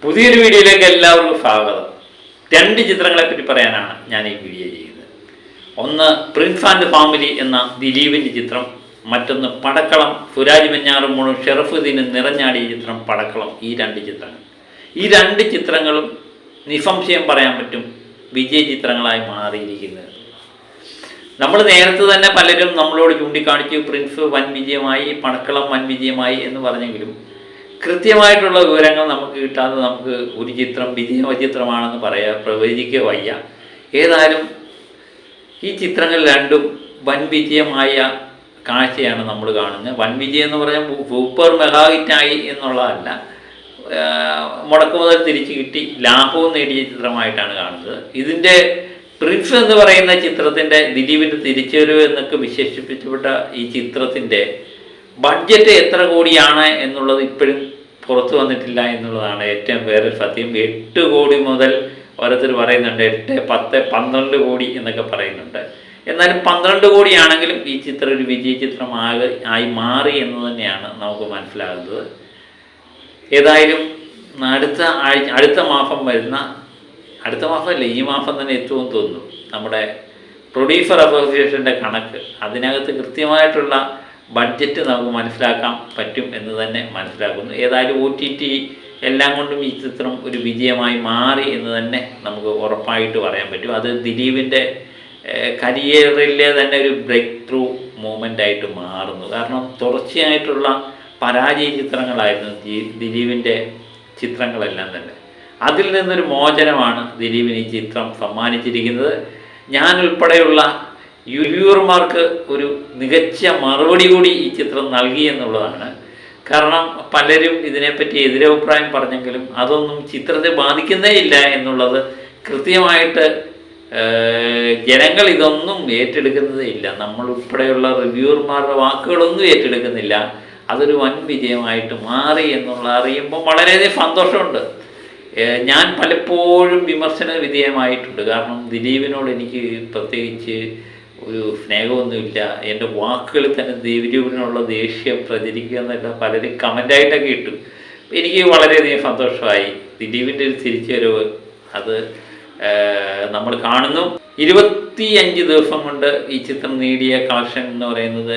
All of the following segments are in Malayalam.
പുതിയൊരു വീഡിയോയിലേക്ക് എല്ലാവർക്കും സ്വാഗതം. രണ്ട് ചിത്രങ്ങളെ പറ്റി പറയാനാണ് ഞാൻ ഈ വീഡിയോ ചെയ്യുന്നത്. ഒന്ന് പ്രിൻസ് ആൻഡ് ഫാമിലി എന്ന ദിലീപിൻ്റെ ചിത്രം, മറ്റൊന്ന് പടക്കളം, സുരാജ് വെഞ്ഞാറമൂടും ഷറഫുദ്ദീനും നിറഞ്ഞാടിയ ചിത്രം പടക്കളം. ഈ രണ്ട് ചിത്രങ്ങളും നിസ്സംശയം പറയാൻ പറ്റും വിജയ ചിത്രങ്ങളായി മാറിയിരിക്കുന്നത്. നമ്മൾ നേരത്തെ തന്നെ പലരും നമ്മളോട് ചൂണ്ടിക്കാണിച്ചു പ്രിൻസ് വൻ വിജയമായി, പടക്കളം വൻ വിജയമായി എന്ന് പറഞ്ഞെങ്കിലും കൃത്യമായിട്ടുള്ള വിവരങ്ങൾ നമുക്ക് കിട്ടാതെ നമുക്ക് ഒരു ചിത്രം വിജയചിത്രമാണെന്ന് പ്രവചിക്കുക വയ്യ. ഏതായാലും ഈ ചിത്രങ്ങൾ രണ്ടും വൻ വിജയമായ കാഴ്ചയാണ് നമ്മൾ കാണുന്നത്. വൻ വിജയം എന്ന് പറഞ്ഞാൽ സൂപ്പർ മെഗാ ഹിറ്റായി എന്നുള്ളതല്ല, മുടക്ക് മുതൽ തിരിച്ചു കിട്ടി ലാഭവും നേടിയ ചിത്രമായിട്ടാണ് കാണുന്നത്. ഇതിൻ്റെ പ്രിൻസ് എന്ന് പറയുന്ന ചിത്രത്തിൻ്റെ ദിലീപിൻ്റെ തിരിച്ചുവരവ് എന്നൊക്കെ വിശേഷിപ്പിക്കപ്പെട്ട ഈ ചിത്രത്തിൻ്റെ ബഡ്ജറ്റ് എത്ര കോടിയാണ് എന്നുള്ളത് ഇപ്പോഴും പുറത്തു വന്നിട്ടില്ല എന്നുള്ളതാണ് ഏറ്റവും വേറെ സത്യം. 8 കോടി മുതൽ ഓരോരുത്തർ പറയുന്നുണ്ട്, 8, 10, 12 കോടി എന്നൊക്കെ പറയുന്നുണ്ട്. എന്നാലും 12 കോടിയാണെങ്കിലും ഈ ചിത്രം ഒരു വിജയ ചിത്രമായി മാറി എന്ന് തന്നെയാണ് നമുക്ക് മനസ്സിലാകുന്നത്. ഏതായാലും അടുത്ത മാസമല്ല, ഈ മാസം തന്നെ എത്തുമെന്ന് തോന്നുന്നു. നമ്മുടെ പ്രൊഡ്യൂസർ അസോസിയേഷൻ്റെ കണക്ക്, അതിനകത്ത് കൃത്യമായിട്ടുള്ള ബഡ്ജറ്റ് നമുക്ക് മനസ്സിലാക്കാൻ പറ്റും എന്ന് തന്നെ മനസ്സിലാക്കുന്നു. ഏതായാലും OTT എല്ലാം കൊണ്ടും ഈ ചിത്രം ഒരു വിജയമായി മാറി എന്ന് തന്നെ നമുക്ക് ഉറപ്പായിട്ട് പറയാൻ പറ്റും. അത് ദിലീപിൻ്റെ കരിയറിലെ തന്നെ ഒരു ബ്രേക്ക് ത്രൂ മൂമെൻ്റ് ആയിട്ട് മാറുന്നു. കാരണം തുടർച്ചയായിട്ടുള്ള പരാജയ ചിത്രങ്ങളായിരുന്നു ദിലീപിൻ്റെ ചിത്രങ്ങളെല്ലാം തന്നെ. അതിൽ നിന്നൊരു മോചനമാണ് ദിലീപിന് ഈ ചിത്രം സമ്മാനിച്ചിരിക്കുന്നത്. ഞാൻ ഉൾപ്പെടെയുള്ള റിവ്യൂവർമാർക്ക് ഒരു മികച്ച മറുപടി കൂടി ഈ ചിത്രം നൽകി എന്നുള്ളതാണ്. കാരണം പലരും ഇതിനെപ്പറ്റി എതിരഭിപ്രായം പറഞ്ഞെങ്കിലും അതൊന്നും ചിത്രത്തെ ബാധിക്കുന്നേ ഇല്ല എന്നുള്ളത് കൃത്യമായിട്ട് ജനങ്ങൾ ഇതൊന്നും ഏറ്റെടുക്കുന്നതേ ഇല്ല. നമ്മൾ ഉൾപ്പെടെയുള്ള റിവ്യൂവർമാരുടെ വാക്കുകളൊന്നും ഏറ്റെടുക്കുന്നില്ല. അതൊരു വൻ വിജയമായിട്ട് മാറി എന്നുള്ള അറിയുമ്പോൾ വളരെയധികം സന്തോഷമുണ്ട്. ഞാൻ പലപ്പോഴും വിമർശന വിധേയമായിട്ടുണ്ട്. കാരണം ദിലീപിനോട് എനിക്ക് പ്രത്യേകിച്ച് ഒരു സ്നേഹമൊന്നുമില്ല. എൻ്റെ വാക്കുകളിൽ തന്നെ ദിലീപിനുള്ള ദേഷ്യം പ്രചരിക്കുക എന്നല്ല പലരും കമൻ്റായിട്ടൊക്കെ ഇട്ടു. എനിക്ക് വളരെയധികം സന്തോഷമായി. ദിലീപിൻ്റെ ഒരു തിരിച്ചുവരവ് അത് നമ്മൾ കാണുന്നു. 25 ദിവസം കൊണ്ട് ഈ ചിത്രം നേടിയ കളക്ഷൻ എന്ന് പറയുന്നത്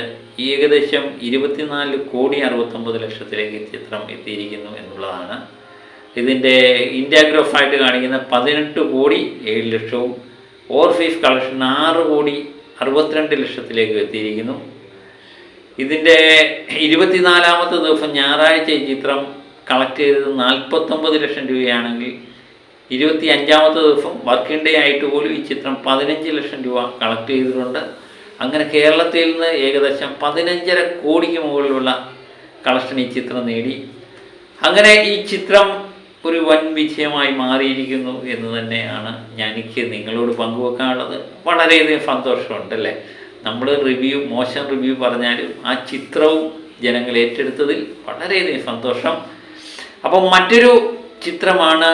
ഏകദേശം 24,69,00,000 ഈ ചിത്രം എത്തിയിരിക്കുന്നു എന്നുള്ളതാണ്. ഇതിൻ്റെ ഇന്ത്യാഗ്രാഫായിട്ട് കാണിക്കുന്ന 18,07,00,000 ഓവർസീസ് കളക്ഷൻ 6,62,00,000 എത്തിയിരിക്കുന്നു. ഇതിൻ്റെ 24ാമത്തെ ദിവസം ഞായറാഴ്ച ഈ ചിത്രം കളക്ട് ചെയ്തത് 49 ലക്ഷം രൂപയാണെങ്കിൽ 25ാമത്തെ ദിവസം വർക്കിംഗ് ഡേ ആയിട്ട് പോലും ഈ ചിത്രം 15 ലക്ഷം രൂപ കളക്ട് ചെയ്തിട്ടുണ്ട്. അങ്ങനെ കേരളത്തിൽ നിന്ന് ഏകദേശം 15.5 കോടിക്ക് മുകളിലുള്ള കളക്ഷൻ ഈ ചിത്രം നേടി. അങ്ങനെ ഈ ചിത്രം ഒരു വൻ വിജയമായി മാറിയിരിക്കുന്നു എന്ന് തന്നെയാണ് എനിക്ക് നിങ്ങളോട് പങ്കുവെക്കാനുള്ളത്. വളരെയധികം സന്തോഷമുണ്ട് അല്ലേ. നമ്മൾ മോശം റിവ്യൂ പറഞ്ഞാലും ആ ചിത്രവും ജനങ്ങൾ ഏറ്റെടുത്തതിൽ വളരെയധികം സന്തോഷം. അപ്പം മറ്റൊരു ചിത്രമാണ്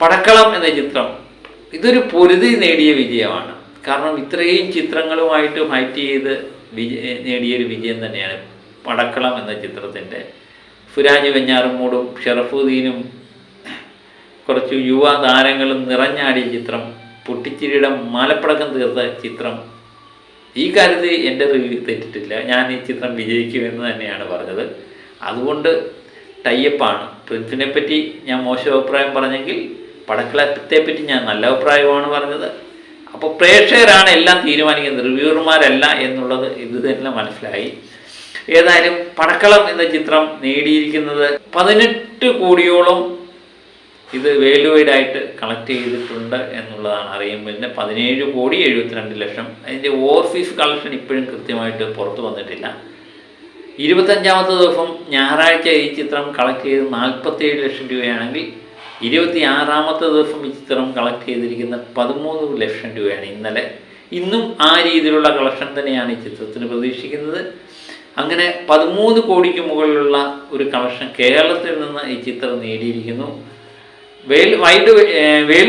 പടക്കളം എന്ന ചിത്രം. ഇതൊരു പൊരുതി നേടിയ വിജയമാണ്. കാരണം ഇത്രയും ചിത്രങ്ങളുമായിട്ട് ഫൈറ്റ് ചെയ്ത് നേടിയൊരു വിജയം തന്നെയാണ് പടക്കളം എന്ന ചിത്രത്തിൻ്റെ. സുരാജ് വെഞ്ഞാറമൂടും ഷറഫുദ്ദീനും കുറച്ച് യുവ താരങ്ങളും നിറഞ്ഞാടിയ ചിത്രം, പൊട്ടിച്ചിരിയുടെ മാലപ്പടക്കം തീർത്ത ചിത്രം. ഈ കാര്യത്തിൽ എൻ്റെ റിവ്യൂ തെറ്റിട്ടില്ല. ഞാൻ ഈ ചിത്രം വിജയിക്കുമെന്ന് തന്നെയാണ് പറഞ്ഞത്. അതുകൊണ്ട് ടൈപ്പാണ്. പ്രിൻസിനെ പറ്റി ഞാൻ മോശം അഭിപ്രായം പറഞ്ഞെങ്കിൽ പടക്കളത്തെപ്പറ്റി ഞാൻ നല്ല അഭിപ്രായമാണ് പറഞ്ഞത്. അപ്പോൾ പ്രേക്ഷകരാണ് എല്ലാം തീരുമാനിക്കുന്നത്, റിവ്യൂവർമാരല്ല എന്നുള്ളത് ഇത് തന്നെ മനസ്സിലായി. ഏതായാലും പടക്കളം എന്ന ചിത്രം നേടിയിരിക്കുന്നത് 18 കോടിയോളം ഇത് വേൾഡ് വൈഡ് ആയിട്ട് കളക്ട് ചെയ്തിട്ടുണ്ട് എന്നുള്ളതാണ് അറിയുമ്പോൾ. പിന്നെ 17,72,00,000. അതിൻ്റെ ഓവർസീസ് കളക്ഷൻ ഇപ്പോഴും കൃത്യമായിട്ട് പുറത്തു വന്നിട്ടില്ല. 25ാമത്തെ ദിവസം ഞായറാഴ്ച ഈ ചിത്രം കളക്ട് ചെയ്ത് 47 ലക്ഷം രൂപയാണെങ്കിൽ 26ാമത്തെ ദിവസം ഈ ചിത്രം കളക്ട് ചെയ്തിരിക്കുന്ന 13 ലക്ഷം രൂപയാണ് ഇന്നലെ. ഇന്നും ആ രീതിയിലുള്ള കളക്ഷൻ തന്നെയാണ് ഈ ചിത്രത്തിന് പ്രതീക്ഷിക്കുന്നത്. അങ്ങനെ 13 കോടിക്ക് മുകളിലുള്ള ഒരു കളക്ഷൻ കേരളത്തിൽ നിന്ന് ഈ ചിത്രം നേടിയിരിക്കുന്നു. വേൾഡ്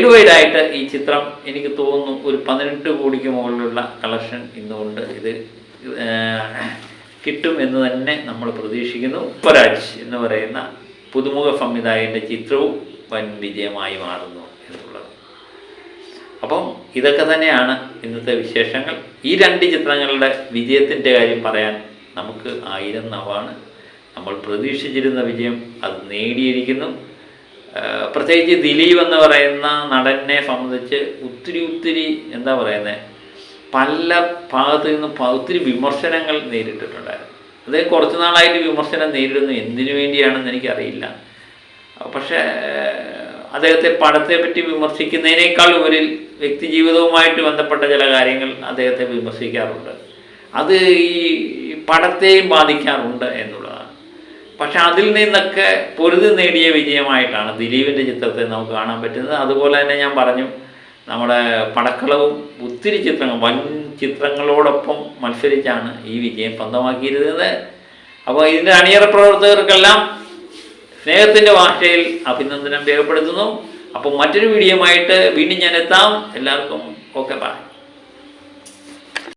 വൈഡ് ആയിട്ട് ഈ ചിത്രം എനിക്ക് തോന്നുന്നു ഒരു 18 കോടിക്ക് മുകളിലുള്ള കളക്ഷൻ ഇന്നുകൊണ്ട് ഇത് കിട്ടും എന്ന് തന്നെ നമ്മൾ പ്രതീക്ഷിക്കുന്നു. സ്വരാജ് എന്ന് പറയുന്ന പുതുമുഖ സംവിധായകൻ്റെ ചിത്രവും വൻ വിജയമായി മാറുന്നു എന്നുള്ളത്. അപ്പം ഇതൊക്കെ തന്നെയാണ് ഇന്നത്തെ വിശേഷങ്ങൾ. ഈ 2 ചിത്രങ്ങളുടെ വിജയത്തിൻ്റെ കാര്യം പറയാൻ നമുക്ക് 1000 നാവാണ്. നമ്മൾ പ്രതീക്ഷിച്ചിരുന്ന വിജയം അത് നേടിയിരിക്കുന്നു. പ്രത്യേകിച്ച് ദിലീപ് എന്ന് പറയുന്ന നടനെ സംബന്ധിച്ച് ഒത്തിരി എന്താ പറയുന്നത്, പല ഭാഗത്തു നിന്നും ഒത്തിരി വിമർശനങ്ങൾ നേരിട്ടിട്ടുണ്ടായിരുന്നു. അദ്ദേഹം കുറച്ച് നാളായിട്ട് വിമർശനം നേരിടുന്നു, എന്തിനു വേണ്ടിയാണെന്ന് എനിക്കറിയില്ല. പക്ഷേ അദ്ദേഹത്തെ പടത്തെ പറ്റി വിമർശിക്കുന്നതിനേക്കാൾ ഉപരി വ്യക്തി ജീവിതവുമായിട്ട് ബന്ധപ്പെട്ട ചില കാര്യങ്ങൾ അദ്ദേഹത്തെ വിമർശിക്കാറുണ്ട്. അത് ഈ പടത്തെയും ബാധിക്കാറുണ്ട് എന്നുള്ളതാണ്. പക്ഷെ അതിൽ നിന്നൊക്കെ പൊരുതി നേടിയ വിജയമായിട്ടാണ് ദിലീപിൻ്റെ ചിത്രത്തെ നമുക്ക് കാണാൻ പറ്റുന്നത്. അതുപോലെ തന്നെ ഞാൻ പറഞ്ഞു, നമ്മുടെ പടക്കളവും ഒത്തിരി ചിത്രങ്ങൾ, വൻ ചിത്രങ്ങളോടൊപ്പം മത്സരിച്ചാണ് ഈ വിജയം സ്വന്തമാക്കിയിരുന്നത്. അപ്പോൾ ഇതിൻ്റെ അണിയറ പ്രവർത്തകർക്കെല്ലാം സ്നേഹത്തിൻ്റെ ഭാഷയിൽ അഭിനന്ദനം രേഖപ്പെടുത്തുന്നു. അപ്പോൾ മറ്റൊരു വീഡിയോയുമായിട്ട് വീണ്ടും ഞാൻ എത്താം. എല്ലാവർക്കും ഓക്കെ, ബൈ.